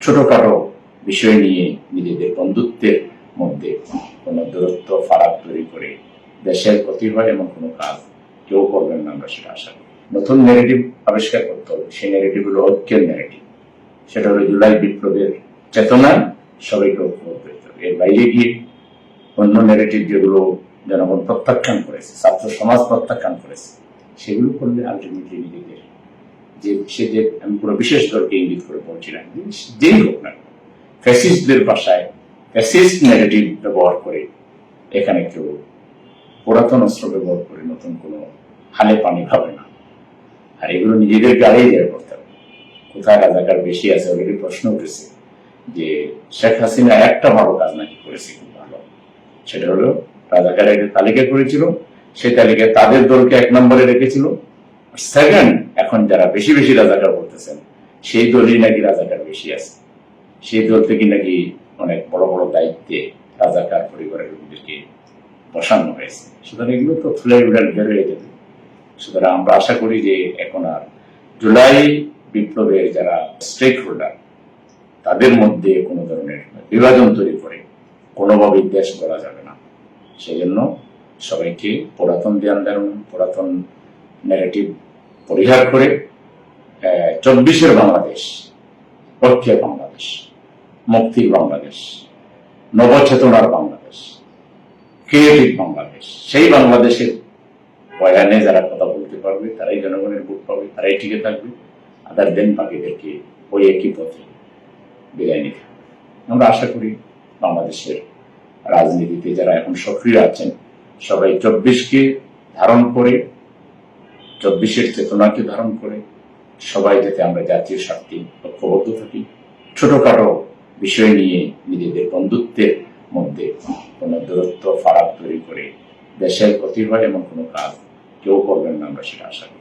ছোটখাটো বিষয় নিয়ে নিজেদের বন্ধুত্বের মধ্যে কোনো দূরত্ব ফারাক তৈরি করে দেশের ক্ষতি হয় এমন কোনো কাজ কেউ করবেন না, আমরা সেটা আশা করি। নতুন ন্যারেটিভ আবিষ্কার করতে হবে, সেই ন্যারেটিভ হলো ঐক্যের ন্যারেটিভ। সেটা হলো জুলাই বিপ্লবের চেতনায় সবাইকে ঐক্যবদ্ধ করতে হবে। এর বাইরে গিয়ে অন্য ন্যারেটিভ যেগুলো জনগণ প্রত্যাখ্যান করেছে, ছাত্র সমাজ প্রত্যাখ্যান করেছে, সেগুলো করলে আলটিমেটলি নিজেদের যে আমি পুরো বিশেষ দলকে ইঙ্গিত করে বলছিলাম, যেই হোক না, ফ্যাসিস্টদের ভাষায় ফ্যাসিস্ট ন্যারেটিভ ব্যবহার করে এখানে কেউ পুরাতন অস্ত্র ব্যবহার করে নতুন কোনো হালে পানি খাবে না। আর এগুলো নিজেদের গাড়িয়ে দেওয়া করতে হবে। কোথায় রাজাকার বেশি আছে অলরেডি প্রশ্ন উঠেছে যে শেখ হাসিনা একটা ভালো কাজ নাকি করেছে খুব ভালো, সেটা হলো রাজাকারের একটা তালিকা করেছিল, সেই তালিকায় তাদের দলকে 1 নম্বরে রেখেছিল। সেকেন্ড, এখন যারা বেশি বেশি রাজাকার করতেছেন সেই দলই নাকি রাজাকার বেশি আছে, সেই দল থেকে নাকি অনেক বড় বড় দায়িত্বে রাজাকার পরিবারের লোকদেরকে বসানো হয়েছে। সুতরাং এগুলো তো ফুলে উড়ান বের হয়ে যাবে। সুতরাং আমরা আশা করি যে এখন আর জুলাই বিপ্লবের যারা স্টেক হোল্ডার তাদের মধ্যে কোনো ধরনের বিভাজন তৈরি করে কোনোভাবেই দেশ গড়া যাবে না। সেই জন্য সবাইকে পুরাতন ধ্যান ধারণা, পুরাতন ন্যারেটিভ পরিহার করে 24-এর বাংলাদেশ, ঐক্যের বাংলাদেশ, মুক্তির বাংলাদেশ, নবচেতনার বাংলাদেশ, ক্রিয়েটিভ বাংলাদেশ, সেই বাংলাদেশের বয়ানে যারা কথা বলতে পারবে তারাই জনগণের ভোট পাবে, তারাই টিকে থাকবে। আদার দেন বাকিদেরকে ওই একই পথে বিদায় নিতে হবে। আমরা আশা করি বাংলাদেশের রাজনীতিতে যারা এখন সক্রিয় আছেন সবাই 24-কে ধারণ করে, 24-এর চেতনাকে ধারণ করে সবাই যাতে আমরা জাতীয় স্বার্থে ঐক্যবদ্ধ থাকি। ছোটখাটো বিষয় নিয়ে নিজেদের বন্ধুত্বের মধ্যে কোনো দূরত্ব ফারাক তৈরি করে দেশের ক্ষতি হয় এমন কোনো কাজ কেউ করবেন না, আমরা সেটা আশা করি।